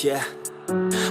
Yeah,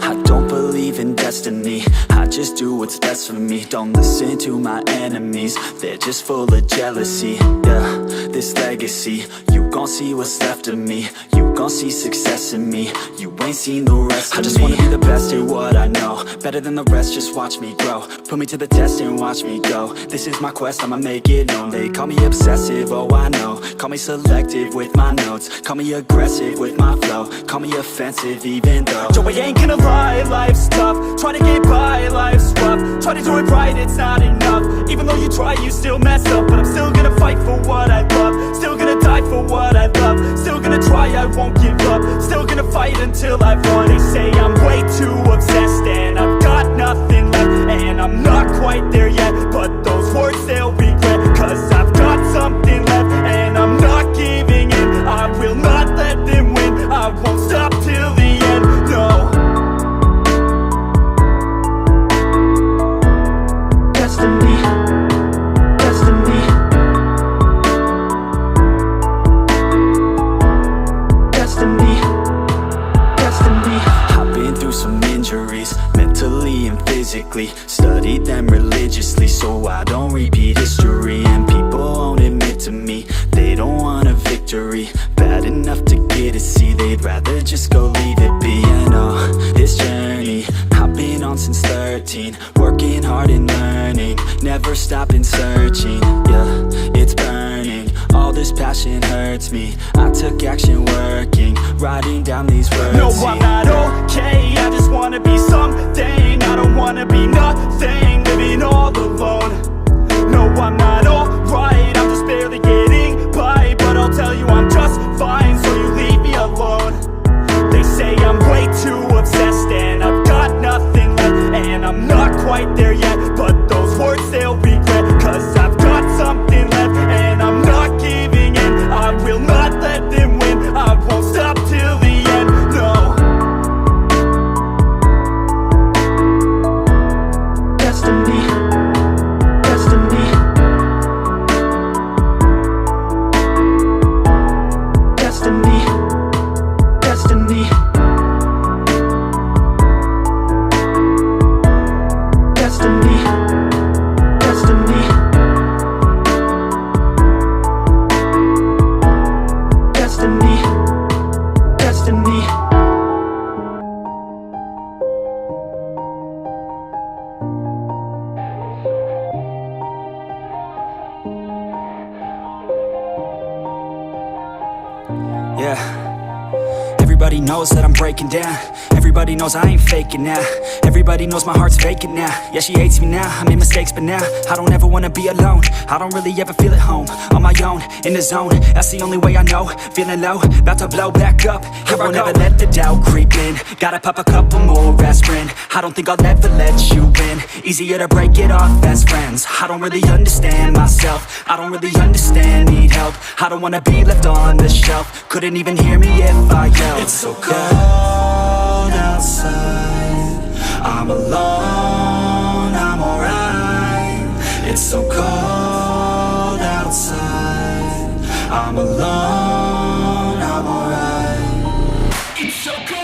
I don't believe in destiny, I just do what's best for me. Don't listen to my enemies, they're just full of jealousy. Yeah, this legacy, you gon' see what's left of me. You gon' see success in me, you ain't seen the rest of me. I just wanna be the best at what I know, better than the rest, just watch me grow. Put me to the test and watch me go. This is my quest, I'ma make it known. They call me obsessive, oh I know. Call me selective with my notes, call me aggressive with my flow. Call me offensive even though Joe, I ain't gonna lie, life's tough. Try to get by, life's rough. Try to do it right, it's not enough. Even though you try, you still mess up. But I'm still gonna fight for what I love, still gonna die for what I love. Still gonna try, I won't give up. Still gonna fight until I've won. They say I'm way too obsessed and I've got nothing left, and I'm not quite there yet, but those words they'll regret. Cause I've got something left and I'm not giving in. I will not let them win, I won't stop till the end, no. Destiny, destiny, destiny, destiny. I've been through some injuries, mentally and physically. Studied them religiously so I don't repeat history. And people won't admit to me they don't want a victory. Bad enough to get a C, they'd rather just go leave it be. And oh, this journey I've been on since 13, working hard and learning, never stopping searching. Yeah, it's burning, all this passion hurts me. I took action working, writing down these words. No, I'm not okay, I just wanna be something. I don't wanna be nothing, living all alone. No, I'm not alright, I'm just barely getting by. But I'll tell you I'm just fine, so you leave me alone. They say I'm way too obsessed and I've got nothing left, and I'm not quite there yet, but those words they'll regret. Cause I've got something left and I'm not giving in. I will not let them win, I won't stop till the end, no. Destiny, destiny, destiny, destiny, destiny, destiny, destiny, destiny. Yeah, everybody knows that I'm breaking down. Everybody knows I ain't faking now. Everybody knows my heart's vacant now. Yeah, she hates me now, I made mistakes but now I don't ever wanna be alone. I don't really ever feel at home, on my own, in the zone. That's the only way I know, feeling low, about to blow back up. Here I never let the doubt creep in, gotta pop a couple more aspirin. I don't think I'll ever let you in, easier to break it off best friends. I don't really understand myself, I don't really understand, need help. I don't wanna be left on the shelf, couldn't even hear me if I yelled. It's so cold outside, I'm alone, I'm alright. It's so cold outside, I'm alone, I'm alright. It's so cold.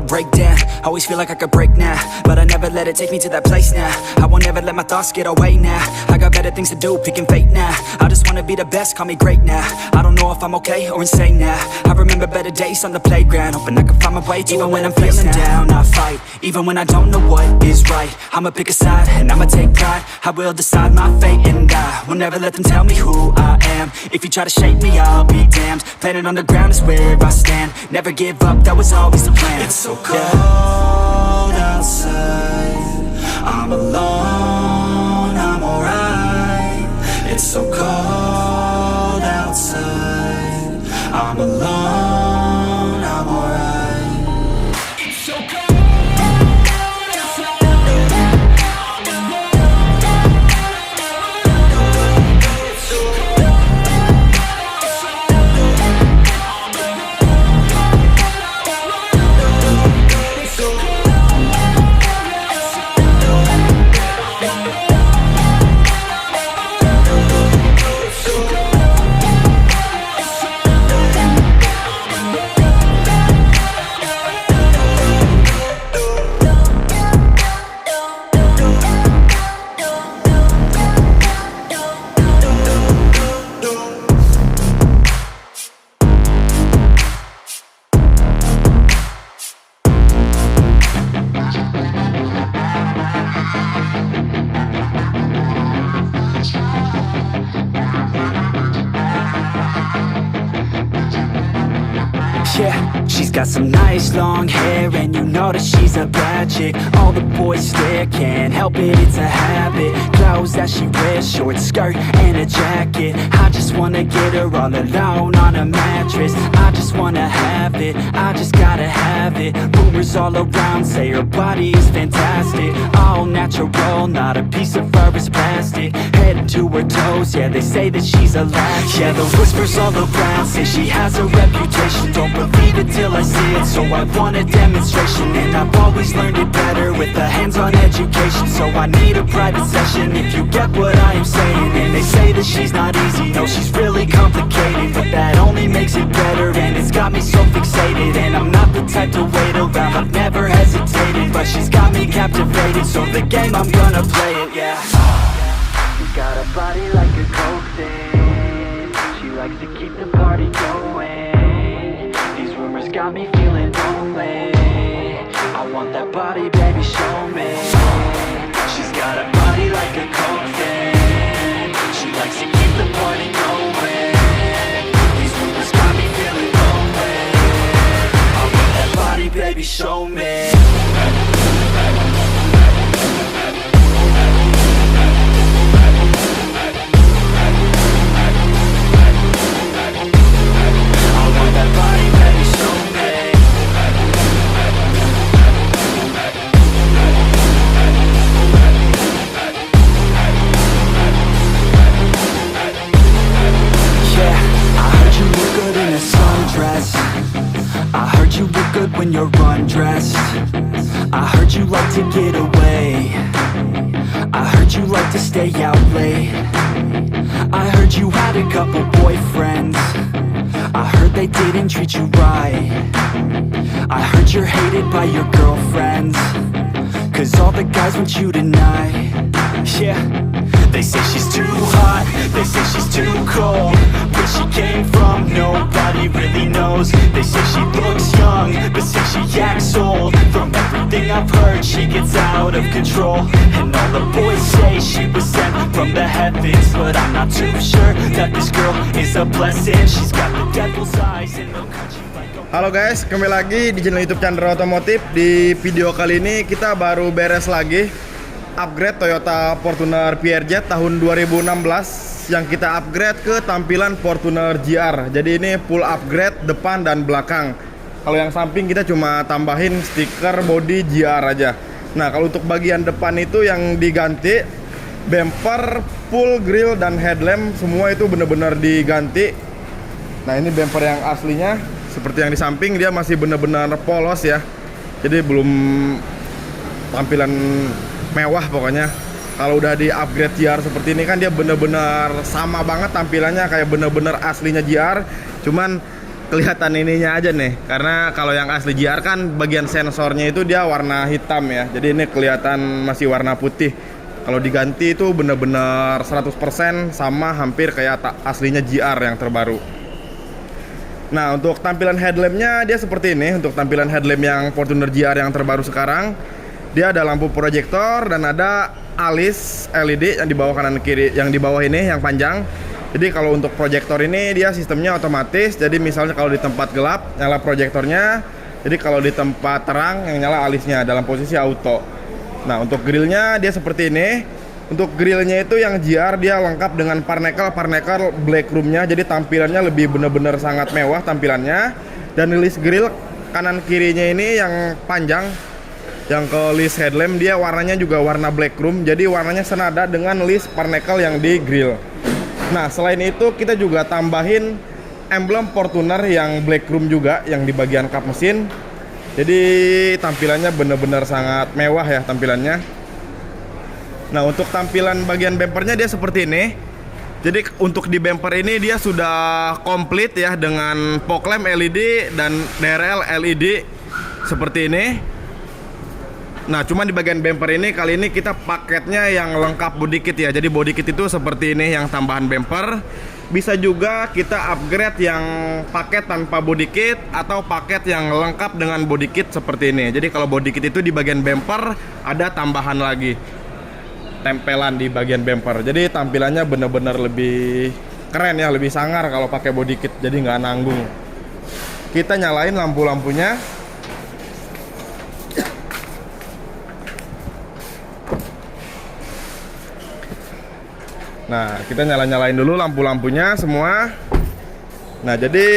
Break down, always feel like I could break now, but I never let it take me to that place now. I won't ever let my thoughts get away now. I got better things to do, picking fate now. I just wanna be the best, call me great now. I don't know if I'm okay or insane now. I remember better days on the playground, hoping I can find my way to even when I'm feeling down, I fight, even when I don't know what is right. I'ma pick a side, and I'ma take pride. I will decide my fate, and I will never let them tell me who I am. If you try to shake me, I'll be damned. Planet on the ground is where I stand. Never give up, that was always the plan. It's so cold outside, I'm alone, I'm alright. It's so cold outside, I'm alone, I'm alright. got some nice long hair and you know that she's a bad chick. All the boys stare, can't help it, it's a habit. Clothes that she wears, short skirt and a jacket. I just wanna get her all alone on a mattress. I just wanna have it, I just gotta have it. Rumors all around say her body is fantastic. All natural, not a piece of fur is plastic. Head to her toes, yeah, they say that she's a latch. Yeah, the whispers all around say she has a reputation. Don't believe it till I see it, so I want a demonstration. And I've always learned it better with a hands-on education. So I need a private session if you get what I am saying. And they say that she's not easy, no, she's really complicated. But that only makes it better, and it's got me so fixated. And I'm not the type to wait around, I've never hesitated. But she's got me captivated, so the game, I'm gonna play it, yeah. She's got a body like a coke thing. She likes to keep the party going. These rumors got me feeling lonely. I want that body, baby, show me. She's got a body like a coke thing. She likes to keep the party going. These rumors got me feeling lonely. I want that body, baby, show me. When you're undressed, I heard you like to get away. I heard you like to stay out late. I heard you had a couple boyfriends. I heard they didn't treat you right. I heard you're hated by your girlfriends, 'cause all the guys want you tonight. Yeah, they say she's too hot, they say she's too cold. Where she came from, nobody really knows. They say she looks young, but say she acts old. From everything I've heard, she gets out of control. And all the boys say she was sent from the heavens, but I'm not too sure that this girl is a blessing. She's got the devil's eyes and they'll cut you like a... Halo guys, kembali lagi di channel YouTube Chandra Otomotif. Di video kali ini kita baru beres lagi upgrade Toyota Fortuner PRJ tahun 2016 yang kita upgrade ke tampilan Fortuner GR. Jadi ini full upgrade depan dan belakang. Kalau yang samping kita cuma tambahin stiker body GR aja. Nah, kalau untuk bagian depan itu yang diganti bumper, full grill dan headlamp semua itu bener-bener diganti. Nah, ini bumper yang aslinya. Seperti yang di samping dia masih bener-bener polos ya. Jadi belum tampilan mewah pokoknya. Kalau udah di upgrade GR seperti ini kan dia bener-bener sama banget tampilannya, kayak bener-bener aslinya GR. Cuman kelihatan ininya aja nih, karena kalau yang asli GR kan bagian sensornya itu dia warna hitam ya. Jadi ini kelihatan masih warna putih. Kalau diganti itu bener-bener 100% sama, hampir kayak aslinya GR yang terbaru. Nah, untuk tampilan headlampnya dia seperti ini. Untuk tampilan headlamp yang Fortuner GR yang terbaru sekarang, dia ada lampu proyektor dan ada alis LED yang di bawah kanan kiri, yang di bawah ini yang panjang. Jadi kalau untuk proyektor ini dia sistemnya otomatis. Jadi misalnya kalau di tempat gelap nyala proyektornya, jadi kalau di tempat terang yang nyala alisnya dalam posisi auto. Nah, untuk grillnya dia seperti ini. Untuk grillnya itu yang GR dia lengkap dengan parnekel black roomnya. Jadi tampilannya lebih bener-bener sangat mewah tampilannya. Dan list grill kanan kirinya ini yang panjang, yang ke list headlamp dia warnanya juga warna black room. Jadi warnanya senada dengan list parnekel yang di grill. Nah, selain itu kita juga tambahin emblem Fortuner yang black room juga yang di bagian kap mesin. Jadi tampilannya bener-bener sangat mewah ya tampilannya. Nah, untuk tampilan bagian bumpernya dia seperti ini. Jadi untuk di bumper ini dia sudah komplit ya dengan fog lamp LED dan DRL LED seperti ini. Nah, cuman di bagian bumper ini kali ini kita paketnya yang lengkap body kit ya. Jadi body kit itu seperti ini yang tambahan bumper. Bisa juga kita upgrade yang paket tanpa body kit atau paket yang lengkap dengan body kit seperti ini. Jadi kalau body kit itu di bagian bumper ada tambahan lagi tempelan di bagian bumper. Jadi tampilannya bener-bener lebih keren ya, lebih sangar kalau pakai body kit. Jadi nggak nanggung. kita nyalain lampu-lampunya. Nah, kita nyalain dulu lampu-lampunya semua. Nah, jadi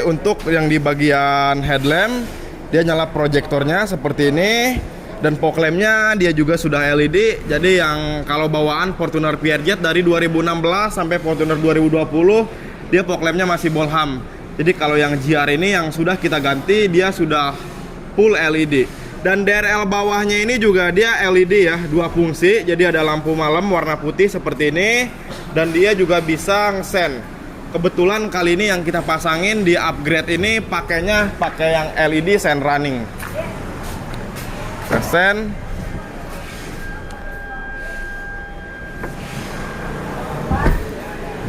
untuk yang di bagian headlamp, dia nyala proyektornya seperti ini. Dan fog lampnya dia juga sudah LED. Jadi yang kalau bawaan Fortuner PRJ dari 2016 sampai Fortuner 2020, dia fog lampnya masih Bolham. Jadi kalau yang GR ini yang sudah kita ganti, dia sudah full LED. Dan DRL bawahnya ini juga dia LED ya, 2 fungsi. Jadi ada lampu malam warna putih seperti ini. Dan dia juga bisa ngesen. Kebetulan kali ini yang kita pasangin di upgrade ini pakainya pakai yang LED sen running. Ngesen.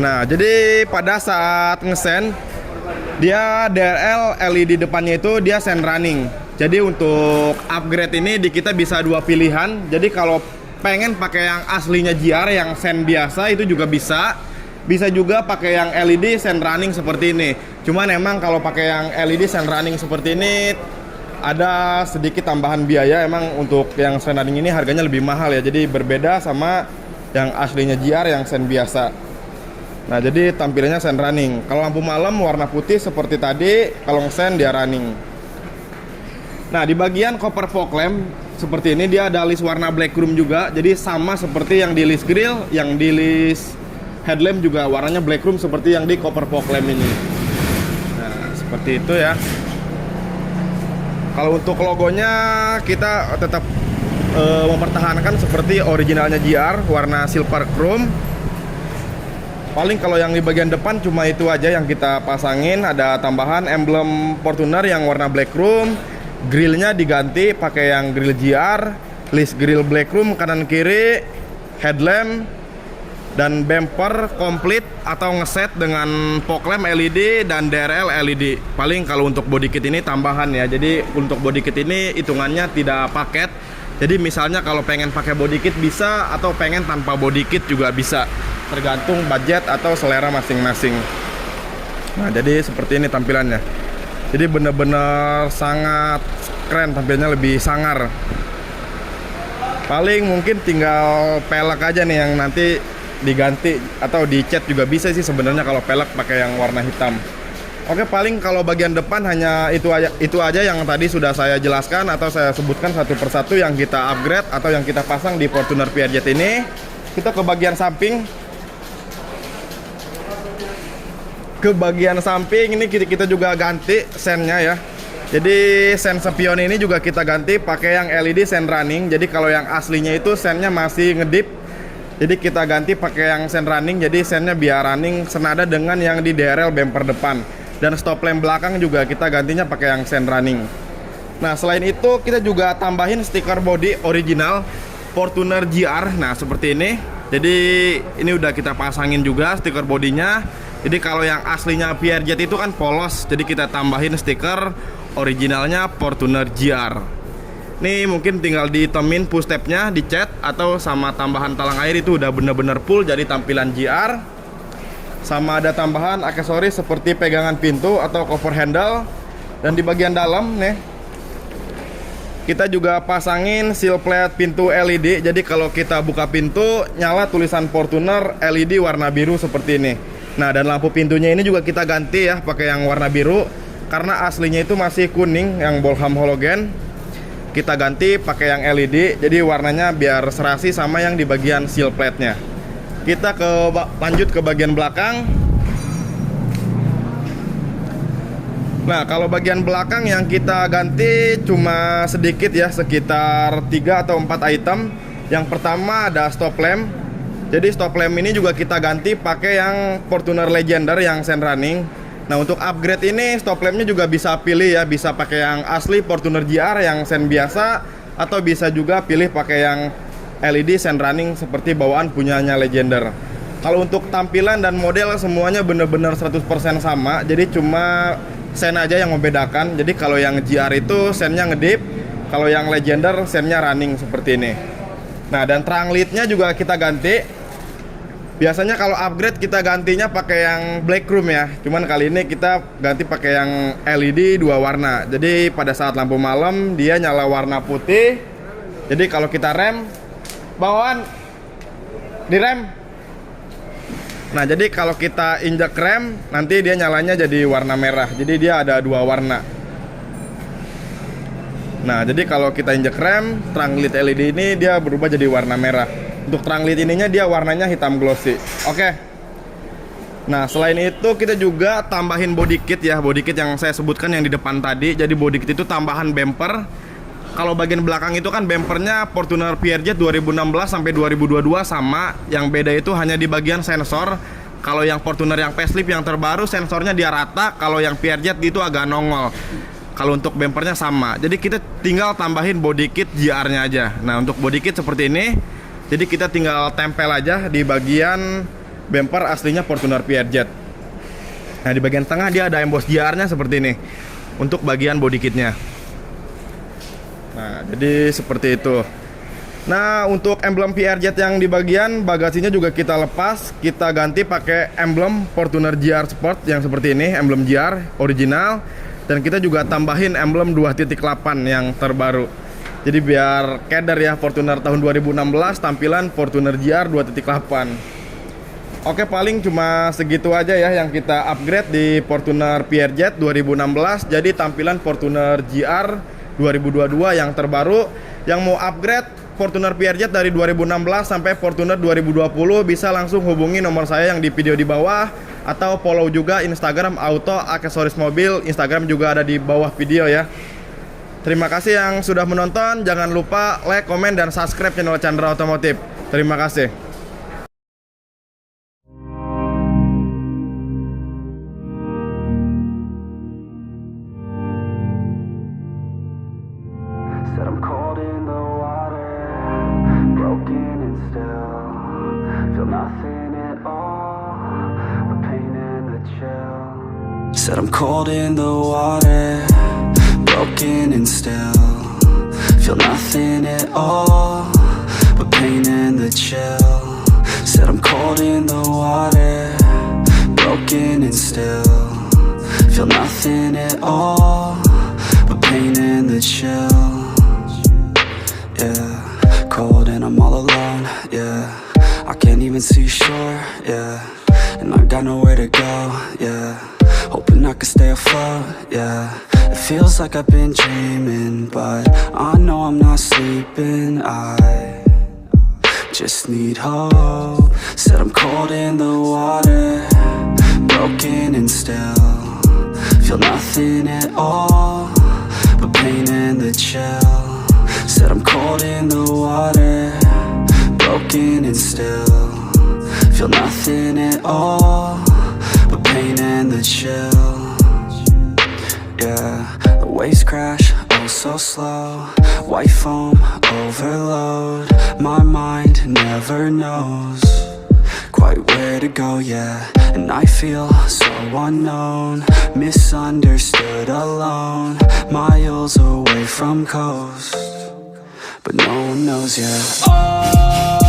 Nah, jadi pada saat ngesen, dia DRL LED depannya itu dia sen running. Jadi untuk upgrade ini kita bisa 2 pilihan. Jadi kalau pengen pakai yang aslinya GR yang sen biasa itu juga bisa. Bisa juga pakai yang LED sen running seperti ini. Cuman emang kalau pakai yang LED sen running seperti ini ada sedikit tambahan biaya. Emang untuk yang sen running ini harganya lebih mahal ya. Jadi berbeda sama yang aslinya GR yang sen biasa. Nah, jadi tampilannya sen running. Kalau lampu malam warna putih seperti tadi, kalau sen dia running. Nah, di bagian cover fog lamp seperti ini dia ada list warna black chrome juga. Jadi sama seperti yang di list grill, yang di list headlamp juga warnanya black chrome seperti yang di cover fog lamp ini. Nah, seperti itu ya. Kalau untuk logonya kita tetap mempertahankan seperti originalnya GR warna silver chrome. Paling kalau yang di bagian depan cuma itu aja yang kita pasangin. Ada tambahan emblem Fortuner yang warna black chrome. Grillnya diganti pakai yang grill GR, list grill black chrome kanan kiri, headlamp dan bumper komplit atau ngeset dengan fog lamp LED dan DRL LED. Paling kalau untuk body kit ini tambahan ya. Jadi untuk body kit ini hitungannya tidak paket. Jadi misalnya kalau pengen pakai body kit bisa, atau pengen tanpa body kit juga bisa. Tergantung budget atau selera masing-masing. Nah, jadi seperti ini tampilannya. Jadi bener-bener sangat keren, tampilnya lebih sangar. Paling mungkin tinggal pelek aja nih yang nanti diganti, atau dicat juga bisa sih sebenarnya kalau pelek pakai yang warna hitam. Oke, paling kalau bagian depan hanya itu aja yang tadi sudah saya jelaskan atau saya sebutkan satu persatu yang kita upgrade atau yang kita pasang di Fortuner PRJ ini. Kita ke bagian samping. Ke bagian samping ini kita juga ganti sennya ya. Jadi sen spion ini juga kita ganti pakai yang LED sen running. Jadi kalau yang aslinya itu sennya masih ngedip. Jadi kita ganti pakai yang sen running. Jadi sennya biar running senada dengan yang di DRL bumper depan. Dan stop lamp belakang juga kita gantinya pakai yang sen running. Nah, selain itu kita juga tambahin stiker body original Fortuner GR. Nah, seperti ini. Jadi ini udah kita pasangin juga stiker bodinya. Jadi kalau yang aslinya PRJ itu kan polos, jadi kita tambahin stiker originalnya Fortuner GR. Nih mungkin tinggal ditemin push tabnya, dicat, atau sama tambahan talang air itu udah bener-bener full jadi tampilan GR. Sama ada tambahan aksesoris seperti pegangan pintu atau cover handle. Dan di bagian dalam nih kita juga pasangin seal plate pintu LED. Jadi kalau kita buka pintu nyala tulisan Fortuner LED warna biru seperti ini. Nah, dan lampu pintunya ini juga kita ganti ya pakai yang warna biru, karena aslinya itu masih kuning yang Bolham halogen. Kita ganti pakai yang LED, jadi warnanya biar serasi sama yang di bagian seal plate-nya. Kita lanjut ke bagian belakang. Nah, kalau bagian belakang yang kita ganti cuma sedikit ya, sekitar 3 atau 4 item. Yang pertama ada stop lamp. Jadi stop lamp ini juga kita ganti pakai yang Fortuner Legender yang sen running. Nah, untuk upgrade ini stop lampnya juga bisa pilih ya, bisa pakai yang asli Fortuner GR yang sen biasa, atau bisa juga pilih pakai yang LED sen running seperti bawaan punyanya Legender. Kalau untuk tampilan dan model semuanya bener-bener 100% sama. Jadi cuma sen aja yang membedakan. Jadi kalau yang GR itu sennya ngedip, kalau yang Legender sennya running seperti ini. Nah, dan terang leadnya juga kita ganti. Biasanya kalau upgrade kita gantinya pakai yang black room ya. Cuman kali ini kita ganti pakai yang LED 2 warna. Jadi pada saat lampu malam dia nyala warna putih. Jadi kalau kita rem, bawaan direm. Nah, jadi kalau kita injak rem, nanti dia nyalanya jadi warna merah. Jadi dia ada 2 warna. Nah, jadi kalau kita injak rem, terang lit LED ini dia berubah jadi warna merah. Untuk terang lit ininya dia warnanya hitam glossy. Oke. Nah, selain itu kita juga tambahin body kit ya. Body kit yang saya sebutkan yang di depan tadi. Jadi body kit itu tambahan bumper. Kalau bagian belakang itu kan bumpernya Fortuner PRJ 2016 sampai 2022 sama. Yang beda itu hanya di bagian sensor. Kalau yang Fortuner yang facelift yang terbaru sensornya dia rata. Kalau yang PRJ itu agak nongol. Kalau untuk bumpernya sama. Jadi kita tinggal tambahin body kit GR-nya aja. Nah, untuk body kit seperti ini. Jadi kita tinggal tempel aja di bagian bumper aslinya Fortuner PRJ. Nah, di bagian tengah dia ada emboss GR-nya seperti ini untuk bagian body kitnya. Nah, jadi seperti itu. Nah, untuk emblem PRJ yang di bagian bagasinya juga kita lepas. Kita ganti pakai emblem Fortuner GR Sport yang seperti ini, emblem GR original. Dan kita juga tambahin emblem 2.8 yang terbaru. Jadi biar keder ya Fortuner tahun 2016 tampilan Fortuner GR 2.8. Oke, paling cuma segitu aja ya yang kita upgrade di Fortuner PRJ 2016. Jadi tampilan Fortuner GR 2022 yang terbaru. Yang mau upgrade Fortuner PRJ dari 2016 sampai Fortuner 2020 bisa langsung hubungi nomor saya yang di video di bawah. Atau follow juga Instagram Auto Aksesoris Mobil. Instagram juga ada di bawah video ya. Terima kasih yang sudah menonton. Jangan lupa like, komen, dan subscribe channel Chandra Otomotif. Terima kasih. Said I'm cold in the water, broken and still, feel nothing at all, but pain and the chill. Said I'm cold in the water, broken and still, feel nothing at all, but pain and the chill. Said I'm cold in the water, broken and still, feel nothing at all, but pain and the chill. Yeah, cold and I'm all alone, yeah, I can't even see shore, yeah, and I got nowhere to go, yeah, hoping I can stay afloat, yeah. It feels like I've been dreaming, but I know I'm not sleeping. I just need hope. Said I'm cold in the water, broken and still, feel nothing at all, but pain and the chill. Said I'm cold in the water, broken and still, feel nothing at all, but pain and the chill. Yeah, the waves crash, oh so slow, white foam overload. My mind never knows quite where to go, yeah. And I feel so unknown, misunderstood, alone, miles away from coast, but no one knows, yeah. Oh.